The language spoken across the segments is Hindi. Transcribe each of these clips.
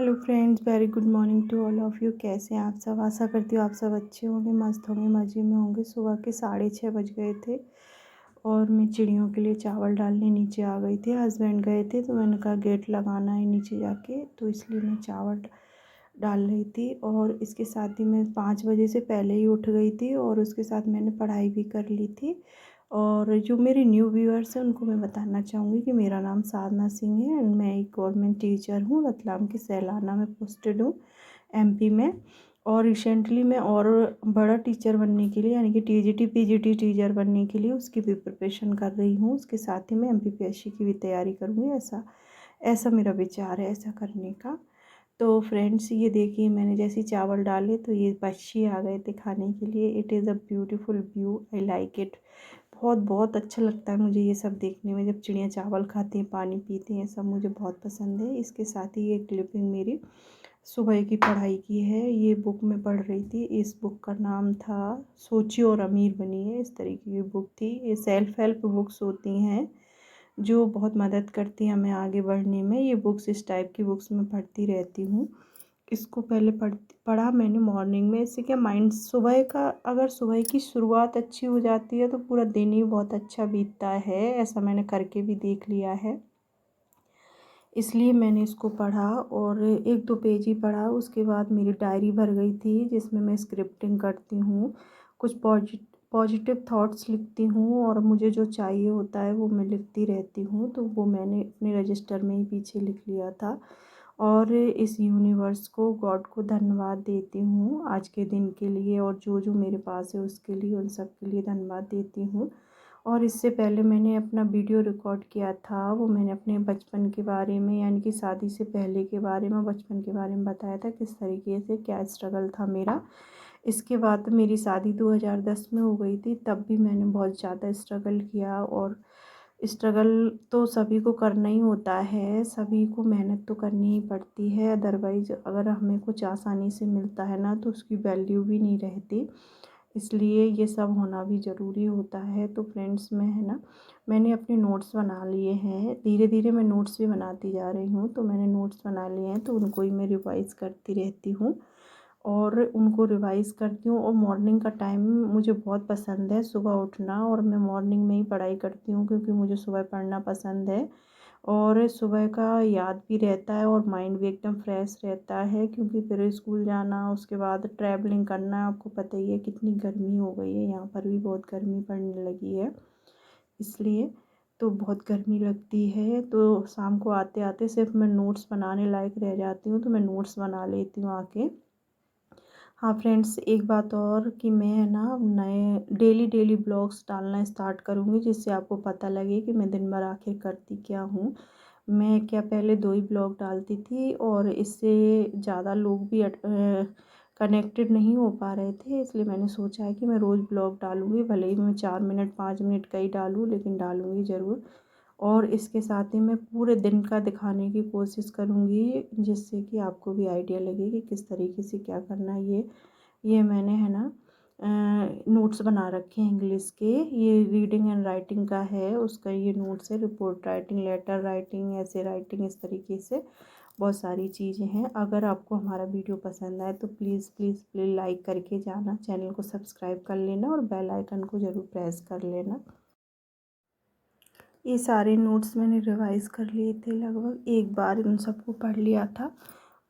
Hello friends, very good morning to all of you. कैसे हैं आप सब? आशा करती हूँ आप सब अच्छे होंगे, मस्त होंगे, मज़े में होंगे। सुबह के 6:30 बज गए थे और मैं चिड़ियों के लिए चावल डालने नीचे आ गई थी। हस्बैंड गए थे तो मैंने कहा गेट लगाना है नीचे जाके, तो इसलिए मैं चावल डाल रही थी। और इसके साथ ही मैं 5 बजे से पहले ही उठ गई थी और उसके साथ मैंने पढ़ाई भी कर ली थी। और जो मेरे न्यू व्यूअर्स हैं उनको मैं बताना चाहूँगी कि मेरा नाम साधना सिंह है एंड मैं एक गवर्नमेंट टीचर हूँ। रतलाम के सैलाना में पोस्टेड हूँ, एमपी में। और रिसेंटली मैं और बड़ा टीचर बनने के लिए यानी कि टीजीटी पीजीटी टीचर बनने के लिए उसकी भी प्रिपरेशन कर रही हूँ। उसके साथ ही मैं एमपीपीएससी की भी तैयारी करूँगी। ऐसा ऐसा मेरा विचार है ऐसा करने का। तो फ्रेंड्स, ये देखिए मैंने जैसे चावल डाले तो ये पक्षी आ गए थे खाने के लिए। It is a beautiful view, I like it. बहुत बहुत अच्छा लगता है मुझे ये सब देखने में, जब चिड़िया चावल खाती हैं, पानी पीती हैं, सब मुझे बहुत पसंद है। इसके साथ ही ये क्लिपिंग मेरी सुबह की पढ़ाई की है। ये बुक मैं पढ़ रही थी। इस बुक का नाम था सोचिए और अमीर बनिए। इस तरीके की बुक थी। ये सेल्फ हेल्प बुक्स होती हैं जो बहुत मदद करती हैं हमें आगे बढ़ने में। ये बुक्स, इस टाइप की बुक्स मैं पढ़ती रहती हूँ। इसको पहले पढ़ा मैंने मॉर्निंग में। इससे क्या माइंड सुबह का, अगर सुबह की शुरुआत अच्छी हो जाती है तो पूरा दिन ही बहुत अच्छा बीतता है। ऐसा मैंने करके भी देख लिया है, इसलिए मैंने इसको पढ़ा। और 1-2 पेज ही पढ़ा, उसके बाद मेरी डायरी भर गई थी जिसमें मैं स्क्रिप्टिंग करती हूँ, कुछ पॉजिटिव थॉट्स लिखती हूँ और मुझे जो चाहिए होता है वो मैं लिखती रहती हूँ। तो वो मैंने अपने रजिस्टर में ही पीछे लिख लिया था। और इस यूनिवर्स को, गॉड को धन्यवाद देती हूँ आज के दिन के लिए, और जो जो मेरे पास है उसके लिए, उन सब के लिए धन्यवाद देती हूँ। और इससे पहले मैंने अपना वीडियो रिकॉर्ड किया था। वो मैंने अपने बचपन के बारे में, यानी कि शादी से पहले के बारे में, बचपन के बारे में बताया था, किस तरीके से क्या स्ट्रगल था मेरा। इसके बाद मेरी शादी 2010 में हो गई थी, तब भी मैंने बहुत ज़्यादा स्ट्रगल किया। और स्ट्रगल तो सभी को करना ही होता है, सभी को मेहनत तो करनी ही पड़ती है। अदरवाइज़ अगर हमें कुछ आसानी से मिलता है ना तो उसकी वैल्यू भी नहीं रहती। इसलिए ये सब होना भी ज़रूरी होता है। तो फ्रेंड्स, मैं है ना, मैंने अपने नोट्स बना लिए हैं। धीरे धीरे मैं नोट्स भी बनाती जा रही हूँ। तो मैंने नोट्स बना लिए हैं तो उनको ही मैं रिवाइज़ करती रहती हूँ और उनको रिवाइज़ करती हूँ। और मॉर्निंग का टाइम मुझे बहुत पसंद है, सुबह उठना। और मैं मॉर्निंग में ही पढ़ाई करती हूँ क्योंकि मुझे सुबह पढ़ना पसंद है। और सुबह का याद भी रहता है और माइंड भी एकदम फ्रेश रहता है, क्योंकि फिर स्कूल जाना, उसके बाद ट्रैवलिंग करना। आपको पता ही है कितनी गर्मी हो गई है, यहाँ पर भी बहुत गर्मी पड़ने लगी है। इसलिए तो बहुत गर्मी लगती है, तो शाम को आते आते सिर्फ मैं नोट्स बनाने लायक रह जाती हूँ, तो मैं नोट्स बना लेती हूँ आके। हाँ फ्रेंड्स, एक बात और कि मैं है ना नए डेली ब्लॉग्स डालना स्टार्ट करूँगी, जिससे आपको पता लगे कि मैं दिन भर आखिर करती क्या हूँ। मैं क्या पहले 2 ही ब्लॉग डालती थी और इससे ज़्यादा लोग भी कनेक्टेड नहीं हो पा रहे थे, इसलिए मैंने सोचा है कि मैं रोज़ ब्लॉग डालूँगी। भले ही मैं 4 मिनट 5 मिनट का ही डालूँ, लेकिन डालूँगी ज़रूर। और इसके साथ ही मैं पूरे दिन का दिखाने की कोशिश करूँगी, जिससे कि आपको भी आइडिया लगे कि किस तरीके से क्या करना है। ये मैंने है ना नोट्स बना रखे हैं इंग्लिश के। ये रीडिंग एंड राइटिंग का है, उसका ये नोट्स है। रिपोर्ट राइटिंग, लेटर राइटिंग, ऐसे राइटिंग, इस तरीके से बहुत सारी चीज़ें हैं। अगर आपको हमारा वीडियो पसंद आए तो प्लीज़ प्लीज़ प्लीज़ लाइक करके जाना, चैनल को सब्सक्राइब कर लेना और बेल आइकन को ज़रूर प्रेस कर लेना। ये सारे नोट्स मैंने रिवाइज़ कर लिए थे, लगभग एक बार उन सबको पढ़ लिया था।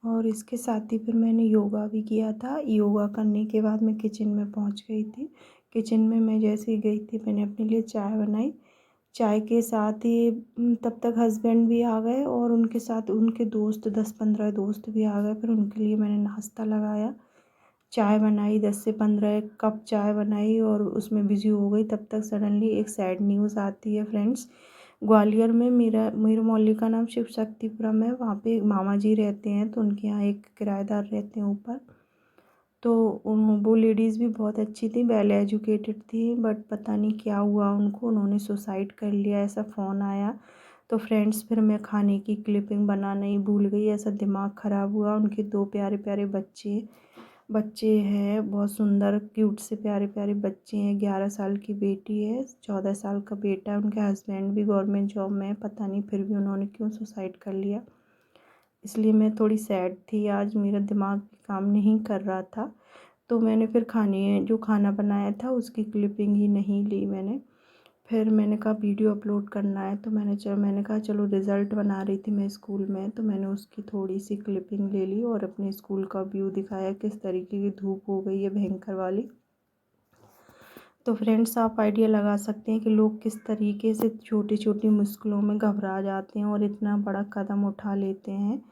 और इसके साथ ही फिर मैंने योगा भी किया था। योगा करने के बाद मैं किचन में पहुंच गई थी। किचन में मैं जैसे ही गई थी, मैंने अपने लिए चाय बनाई। चाय के साथ ही तब तक हस्बैंड भी आ गए और उनके साथ उनके दोस्त, 10-15 दोस्त भी आ गए। फिर उनके लिए मैंने नाश्ता लगाया, चाय बनाई, 10 से 15 कप चाय बनाई और उसमें बिज़ी हो गई। तब तक सडनली एक सैड न्यूज़ आती है फ्रेंड्स। ग्वालियर में मेरे मोहल्ले का नाम शिव शक्तिपुरम है। वहाँ पे मामा जी रहते हैं, तो उनके यहाँ एक किराएदार रहते हैं ऊपर। तो वो लेडीज़ भी बहुत अच्छी थी, वेल एजुकेटेड थी, बट पता नहीं क्या हुआ उनको, उन्होंने सुसाइड कर लिया, ऐसा फ़ोन आया। तो फ्रेंड्स, फिर मैं खाने की क्लिपिंग बनाना ही भूल गई, ऐसा दिमाग ख़राब हुआ। उनके 2 प्यारे प्यारे बच्चे बच्चे हैं, बहुत सुंदर क्यूट से प्यारे प्यारे बच्चे हैं। 11 साल की बेटी है, 14 साल का बेटा है। उनके हस्बैंड भी गवर्नमेंट जॉब में है, पता नहीं फिर भी उन्होंने क्यों सुसाइड कर लिया। इसलिए मैं थोड़ी सैड थी। आज मेरा दिमाग भी काम नहीं कर रहा था, तो मैंने फिर जो खाना बनाया था उसकी क्लिपिंग ही नहीं ली मैंने। फिर मैंने कहा वीडियो अपलोड करना है, तो मैंने कहा चलो, रिज़ल्ट बना रही थी मैं स्कूल में, तो मैंने उसकी थोड़ी सी क्लिपिंग ले ली और अपने स्कूल का व्यू दिखाया, किस तरीके की धूप हो गई है भयंकर वाली। तो फ्रेंड्स, आप आइडिया लगा सकते हैं कि लोग किस तरीके से छोटी छोटी मुश्किलों में घबरा जाते हैं और इतना बड़ा कदम उठा लेते हैं।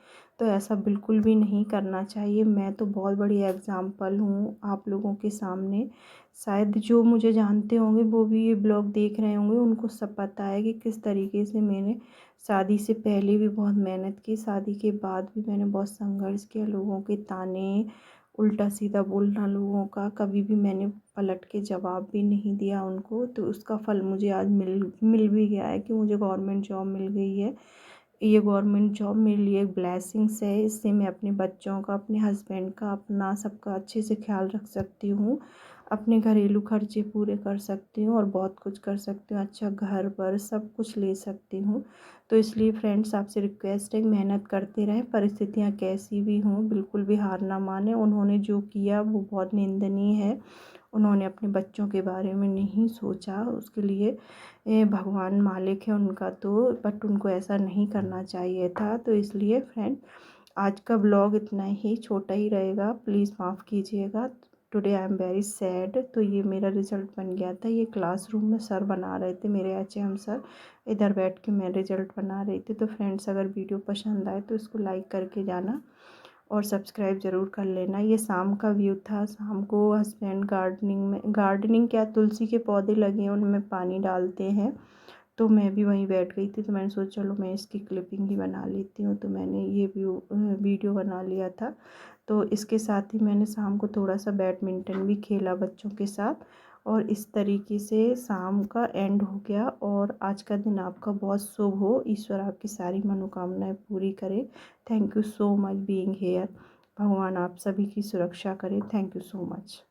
तो ऐसा बिल्कुल भी नहीं करना चाहिए। मैं तो बहुत बड़ी एग्ज़ाम्पल हूँ आप लोगों के सामने। शायद जो मुझे जानते होंगे वो भी ये ब्लॉग देख रहे होंगे, उनको सब पता है कि किस तरीके से मैंने शादी से पहले भी बहुत मेहनत की, शादी के बाद भी मैंने बहुत संघर्ष किया। लोगों के ताने, उल्टा सीधा बोलना लोगों का, कभी भी मैंने पलट के जवाब भी नहीं दिया उनको। तो उसका फल मुझे आज मिल भी गया है कि मुझे गवर्नमेंट जॉब मिल गई है। ये गवर्नमेंट जॉब मेरे लिए एक ब्लेसिंग्स है। इससे मैं अपने बच्चों का, अपने हस्बैंड का, अपना सबका अच्छे से ख्याल रख सकती हूँ, अपने घरेलू खर्चे पूरे कर सकती हूँ और बहुत कुछ कर सकती हूँ। अच्छा घर पर सब कुछ ले सकती हूँ। तो इसलिए फ्रेंड्स, आपसे रिक्वेस्ट है, मेहनत करते रहें, परिस्थितियाँ कैसी भी हों बिल्कुल भी हार ना माने। उन्होंने जो किया वो बहुत निंदनीय है। उन्होंने अपने बच्चों के बारे में नहीं सोचा, उसके लिए भगवान मालिक है उनका, तो बट उनको ऐसा नहीं करना चाहिए था। तो इसलिए फ्रेंड, आज का ब्लॉग इतना ही छोटा ही रहेगा, प्लीज़ माफ़ कीजिएगा। Today I am very sad. तो ये मेरा रिज़ल्ट बन गया था। ये क्लासरूम में सर बना रहे थे, मेरे एचएम सर, इधर बैठ के मैं रिज़ल्ट बना रही थी। तो फ्रेंड्स, अगर वीडियो पसंद आए तो इसको लाइक करके जाना और सब्सक्राइब ज़रूर कर लेना। ये शाम का व्यू था। शाम को हस्बैंड गार्डनिंग क्या, तुलसी के पौधे लगे हैं उनमें पानी डालते हैं, तो मैं भी वहीं बैठ गई थी। तो मैंने सोचा चलो मैं इसकी क्लिपिंग ही बना लेती हूँ, तो मैंने ये वीडियो बना लिया था। तो इसके साथ ही मैंने शाम को थोड़ा सा बैडमिंटन भी खेला बच्चों के साथ। और इस तरीके से शाम का एंड हो गया। और आज का दिन आपका बहुत शुभ हो, ईश्वर आपकी सारी मनोकामनाएं पूरी करे। Thank you so much being here. भगवान आप सभी की सुरक्षा करे। Thank you so much.